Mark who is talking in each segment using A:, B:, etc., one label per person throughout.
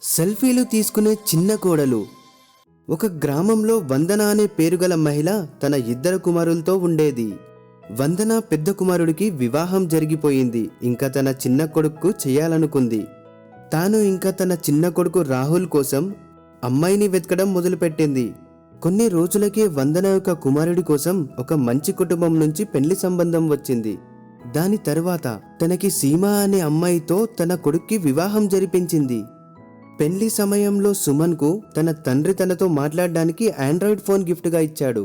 A: సెల్ఫీలు తీసుకునే చిన్న కోడలు. ఒక గ్రామంలో వందన అనే పేరుగల మహిళ తన 2 కుమారులతో ఉండేది. వందన పెద్ద కుమారుడికి వివాహం జరిగిపోయింది. ఇంకా తన చిన్న కొడుకు చేయాలనుకుంది. తాను ఇంకా తన చిన్న కొడుకు రాహుల్ కోసం అమ్మాయిని వెతకడం మొదలుపెట్టింది. కొన్ని రోజులకే వందన యొక్క కుమారుడి కోసం ఒక మంచి కుటుంబం నుంచి పెళ్లి సంబంధం వచ్చింది. దాని తరువాత తనకి సీమ అనే అమ్మాయితో తన కొడుక్కి వివాహం జరిపించింది. పెళ్లి సమయంలో సుమన్కు తన తండ్రి తనతో మాట్లాడడానికి ఆండ్రాయిడ్ ఫోన్ గిఫ్ట్గా ఇచ్చాడు.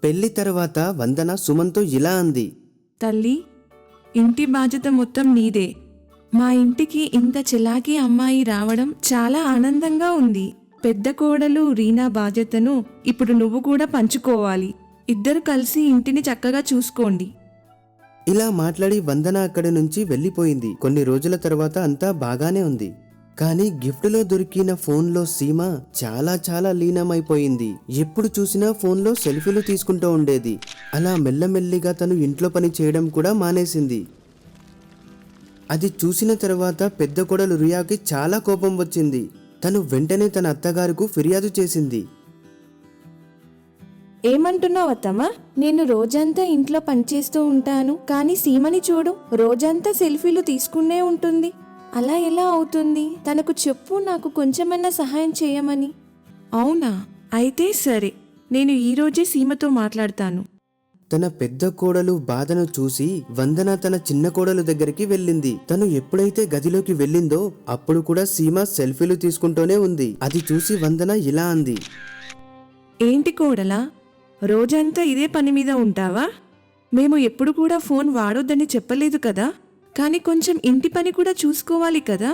A: పెళ్లి తర్వాత వందన సుమన్తో ఇలా అంది,
B: తల్లి, ఇంటి బాధ్యత మొత్తం నీదే. మా ఇంటికి ఇంత చెలాకి అమ్మాయి రావడం చాలా ఆనందంగా ఉంది. పెద్ద కోడలు రీనా బాధ్యతను ఇప్పుడు నువ్వు కూడా పంచుకోవాలి. ఇద్దరు కలిసి ఇంటిని చక్కగా చూసుకోండి.
A: ఇలా మాట్లాడి వందన అక్కడి నుంచి వెళ్ళిపోయింది. కొన్ని రోజుల తర్వాత అంతా బాగానే ఉంది. కానీ గిఫ్ట్లో దొరికిన ఫోన్లో సీమ చాలా లీనమైపోయింది. ఎప్పుడు చూసినా ఫోన్లో సెల్ఫీలు తీసుకుంటూ ఉండేది. అలా మెల్లమెల్లిగా తను ఇంట్లో పని చేయడం కూడా మానేసింది. అది చూసిన తర్వాత పెద్ద కోడలు రియాకి చాలా కోపం వచ్చింది. తను వెంటనే తన అత్తగారికి ఫిర్యాదు చేసింది.
B: ఏమంటున్నావు అత్తమ్మ? నేను రోజంతా ఇంట్లో పనిచేస్తూ ఉంటాను, కానీ సీమని చూడు, రోజంతా సెల్ఫీలు తీసుకునే ఉంటుంది. అలా ఎలా అవుతుంది? తనకు చెప్పు, నాకు కొంచెమన్నా సహాయం చేయమని. అవునా? అయితే సరే, నేను ఈరోజే సీమతో మాట్లాడతాను.
A: తన పెద్ద కోడలు బాధను చూసి వందన తన చిన్న కోడలు దగ్గరికి వెళ్ళింది. తను ఎప్పుడైతే గదిలోకి వెళ్ళిందో అప్పుడు కూడా సీమ సెల్ఫీలు తీసుకుంటూనే ఉంది. అది చూసి వందన ఇలా అంది,
B: ఏంటి కోడలా, రోజంతా ఇదే పని మీద ఉంటావా? మేము ఎప్పుడు కూడా ఫోన్ వాడొద్దని చెప్పలేదు కదా, కానీ కొంచెం ఇంటి పని కూడా చూసుకోవాలి కదా.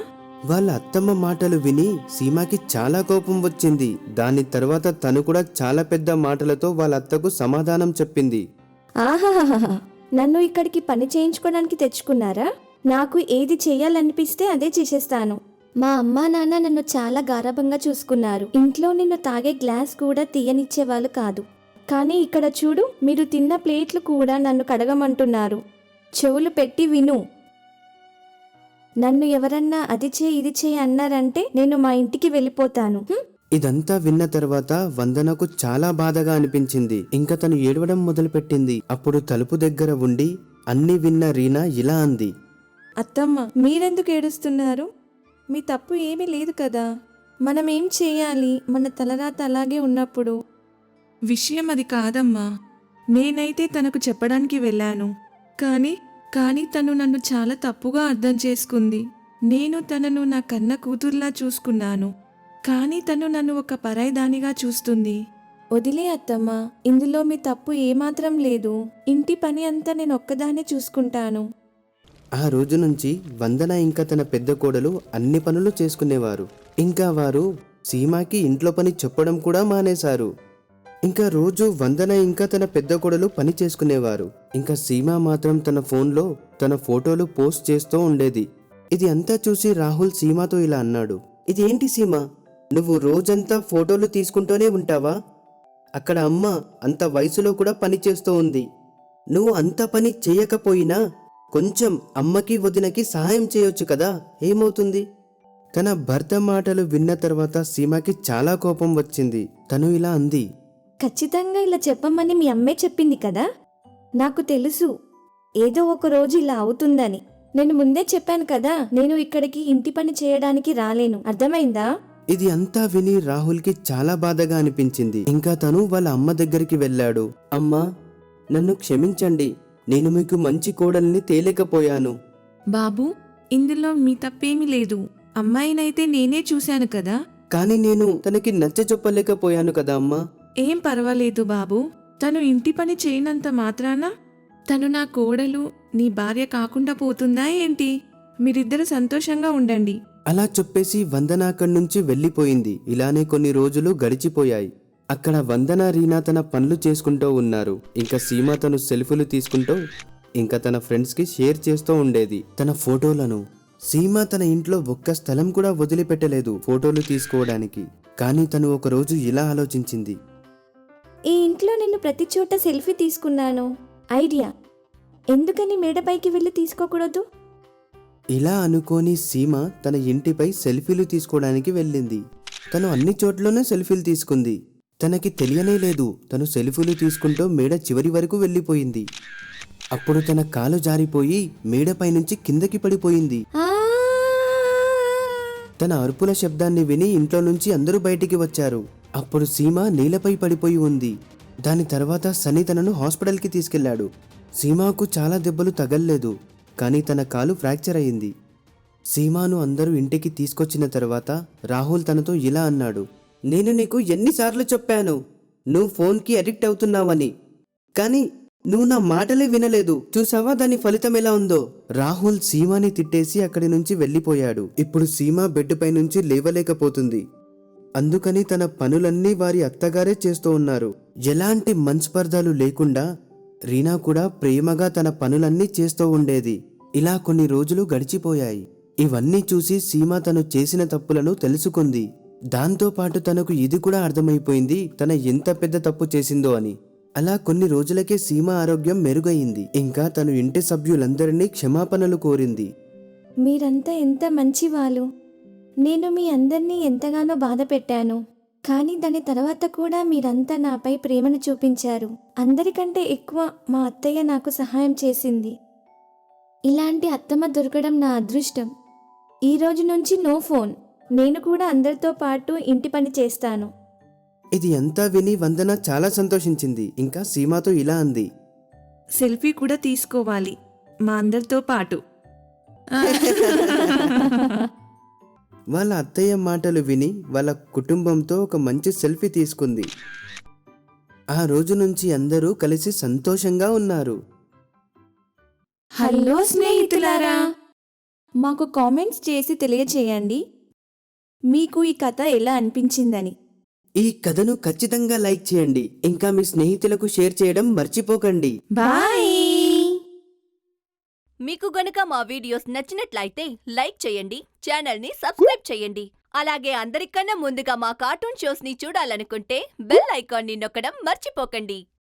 A: వాళ్ళ అత్తమ్మ మాటలు విని సీమాకి చాలా కోపం వచ్చింది. దాని తర్వాత తను కూడా చాలా పెద్ద మాటలతో వాళ్ళ అత్తకు సమాధానం చెప్పింది.
C: ఆహాహాహా, నన్ను ఇక్కడికి పని చేయించుకోవడానికి తెచ్చుకున్నారా? నాకు ఏది చేయాలనిపిస్తే అదే చేసేస్తాను. మా అమ్మా నాన్న నన్ను చాలా గారాబంగా చూసుకున్నారు. ఇంట్లో నిన్ను తాగే గ్లాస్ కూడా తీయనిచ్చేవాళ్ళు కాదు. కానీ ఇక్కడ చూడు, మీరు తిన్న ప్లేట్లు కూడా నన్ను కడగమంటున్నారు. చెవులు పెట్టి విను. నన్ను ఎవరన్నా అది చేయి ఇది చేయి అన్నారంటే నేను మా ఇంటికి వెళ్ళిపోతాను.
A: ఇదంతా విన్న తర్వాత వందనకు చాలా బాధగా అనిపించింది. ఇంకా తను ఏడవడం మొదలుపెట్టింది. అప్పుడు తలుపు దగ్గర ఉండి అన్ని విన్న రీనా ఇలా అంది,
B: అత్తమ్మ, మీరెందుకు ఏడుస్తున్నారు? మీ తప్పు ఏమీ లేదు కదా. మనం ఏం చేయాలి? మన తలరాత అలాగే ఉన్నప్పుడు. విషయం అది కాదమ్మా. నేనైతే తనకు చెప్పడానికి వెళ్ళాను, కానీ తను నన్ను చాలా తప్పుగా అర్థం చేసుకుంది. నేను తనను నా కన్న కూతుర్లా చూసుకున్నాను, కానీ తను నన్ను ఒక పరాయిదానిగా చూస్తుంది. వదిలే అత్తమ్మ, ఇందులో మీ తప్పు ఏమాత్రం లేదు. ఇంటి పని అంతా నేను ఒక్కదానే చూసుకుంటాను.
A: ఆ రోజు నుంచి వందన ఇంకా తన పెద్ద కోడలు అన్ని పనులు చేసుకునేవారు. ఇంకా వారు సీమాకి ఇంట్లో పని చెప్పడం కూడా మానేశారు. ఇంకా రోజు వందన ఇంకా తన పెద్ద కోడలు పని చేసుకునేవారు. ఇంకా సీమ మాత్రం తన ఫోన్లో తన ఫోటోలు పోస్ట్ చేస్తూ ఉండేది. ఇది అంతా చూసి రాహుల్ సీమాతో ఇలా అన్నాడు, ఇదేంటి సీమ, నువ్వు రోజంతా ఫోటోలు తీసుకుంటూనే ఉంటావా? అక్కడ అమ్మ అంత వయసులో కూడా పని చేస్తూ ఉంది. నువ్వు అంత పని చేయకపోయినా కొంచెం అమ్మకి వదినకి సహాయం చేయొచ్చు కదా, ఏమవుతుంది? తన భర్త మాటలు విన్న తర్వాత సీమకి చాలా కోపం వచ్చింది. తను ఇలా అంది,
C: ఖచ్చితంగా ఇలా చెప్పమని మీ అమ్మే చెప్పింది కదా. నాకు తెలుసు ఏదో ఒక రోజు ఇలా అవుతుందని. నేను ముందే చెప్పాను కదా, నేను ఇక్కడికి ఇంటి పని చేయడానికి రాలేను. అర్థమైందా?
A: ఇది అంతా విని రాహుల్కి చాలా బాధగా అనిపించింది. ఇంకా తను వాళ్ళ అమ్మ దగ్గరికి వెళ్ళాడు. అమ్మా, నన్ను క్షమించండి, నేను మీకు మంచి కోడల్ని తేలేకపోయాను.
B: బాబు, ఇందులో మీ తప్పేమీ లేదు. అమ్మాయినైతే నేనే చూశాను కదా.
A: కానీ నేను తనకి నచ్చ చెప్పలేకపోయాను కదా అమ్మా.
B: ఏం పర్వాలేదు బాబు, తను ఇంటి పని చేయనంత మాత్రాన తను నా కోడలు, నీ భార్య కాకుండా పోతుందా ఏంటి? మీరిద్దరు సంతోషంగా ఉండండి.
A: అలా చెప్పేసి వందన అక్కడి నుంచి వెళ్ళిపోయింది. ఇలానే కొన్ని రోజులు గడిచిపోయాయి. అక్కడ వందన రీనా తన పనులు చేసుకుంటూ ఉన్నారు. ఇంకా సీమ తను సెల్ఫీలు తీసుకుంటూ ఇంకా తన ఫ్రెండ్స్కి షేర్ చేస్తూ ఉండేది తన ఫోటోలను. సీమ తన ఇంట్లో ఒక్క స్థలం కూడా వదిలిపెట్టలేదు ఫోటోలు తీసుకోవడానికి. కానీ తను ఒకరోజు ఇలా ఆలోచించింది,
C: ఈ ఇంట్లో నేను ప్రతి చోట సెల్ఫీ తీసుకున్నాను. ఐడియా, ఎందుకని మేడపైకి వెళ్ళి తీసుకోకూడదు?
A: ఇలా అనుకోని సీమ తన ఇంటిపై సెల్ఫీలు తీసుకోవడానికి వెళ్ళింది. తను అన్ని చోట్లోనే సెల్ఫీలు తీసుకుంది. తనకి తెలియనే లేదు తను సెల్ఫీలు తీసుకుంటూ మేడ చివరి వరకు వెళ్ళిపోయింది. అప్పుడు తన కాలు జారిపోయి మేడపై నుంచి కిందకి పడిపోయింది.
C: ఆ!
A: తన అరుపుల శబ్దాన్ని విని ఇంట్లో నుంచి అందరూ బయటికి వచ్చారు. అప్పుడు సీమ నేలపై పడిపోయి ఉంది. దాని తర్వాత సని తనను హాస్పిటల్కి తీసుకెళ్లాడు. సీమాకు చాలా దెబ్బలు తగల్లేదు, కానీ తన కాలు ఫ్రాక్చర్ అయింది. సీమాను అందరూ ఇంటికి తీసుకొచ్చిన తర్వాత రాహుల్ తనతో ఇలా అన్నాడు, నేను నీకు ఎన్నిసార్లు చెప్పాను నువ్వు ఫోన్కి అడిక్ట్ అవుతున్నావని, కానీ నువ్వు నా మాటలే వినలేదు. చూసావా దాని ఫలితం ఎలా ఉందో. రాహుల్ సీమాని తిట్టేసి అక్కడి నుంచి వెళ్ళిపోయాడు. ఇప్పుడు సీమ బెడ్ పై నుంచి లేవలేకపోతుంది. అందుకని తన పనులన్నీ వారి అత్తగారే చేస్తూ ఉన్నారు. ఎలాంటి మనస్పర్ధలు లేకుండా రీనా కూడా ప్రేమగా తన పనులన్నీ చేస్తూ ఉండేది. ఇలా కొన్ని రోజులు గడిచిపోయాయి. ఇవన్నీ చూసి సీమ తను చేసిన తప్పులను తెలుసుకుంది. దాంతోపాటు తనకు ఇది కూడా అర్థమైపోయింది తన ఎంత పెద్ద తప్పు చేసిందో అని. అలా కొన్ని రోజులకే సీమ ఆరోగ్యం మెరుగయింది. ఇంకా తను ఇంటి సభ్యులందరినీ క్షమాపణలు కోరింది.
C: మీరంతా ఎంత మంచివాళ్ళు. నేను మీ అందరినీ ఎంతగానో బాధ పెట్టాను, కానీ దాని తర్వాత కూడా మీరంతా నాపై ప్రేమను చూపించారు. అందరికంటే ఎక్కువ మా అత్తయ్య నాకు సహాయం చేసింది. ఇలాంటి అత్తమ్మ దొరకడం నా అదృష్టం. ఈ రోజు నుంచి నో ఫోన్. నేను కూడా అందరితో పాటు ఇంటి పని చేస్తాను.
A: ఇది అంతా విని వందన చాలా సంతోషించింది. ఇంకా సీమతో ఇలా అంది,
B: సెల్ఫీ కూడా తీసుకోవాలి మా అందరితో పాటు.
A: వాళ్ళ అత్తయ్య మాటలు విని వాళ్ళ కుటుంబంతో ఒక మంచి సెల్ఫీ తీసుకుంది. ఆ రోజు నుంచి అందరూ కలిసి సంతోషంగా ఉన్నారు.
B: హలో స్నేహితులారా, మాకు కామెంట్స్ చేసి తెలియచేయండి మీకు ఈ కథ ఎలా అనిపించిందని.
A: ఈ కథను ఖచ్చితంగా లైక్ చేయండి. ఇంకా మీ స్నేహితులకు షేర్ చేయడం మర్చిపోకండి.
B: బాయ్.
D: మీకు గనుక మా వీడియోస్ నచ్చినట్లయితే లైక్ చేయండి, ఛానల్ని సబ్స్క్రైబ్ చేయండి. అలాగే అందరికన్నా ముందుగా మా కార్టూన్ షోస్ని చూడాలనుకుంటే బెల్ ఐకాన్ని నొక్కడం మర్చిపోకండి.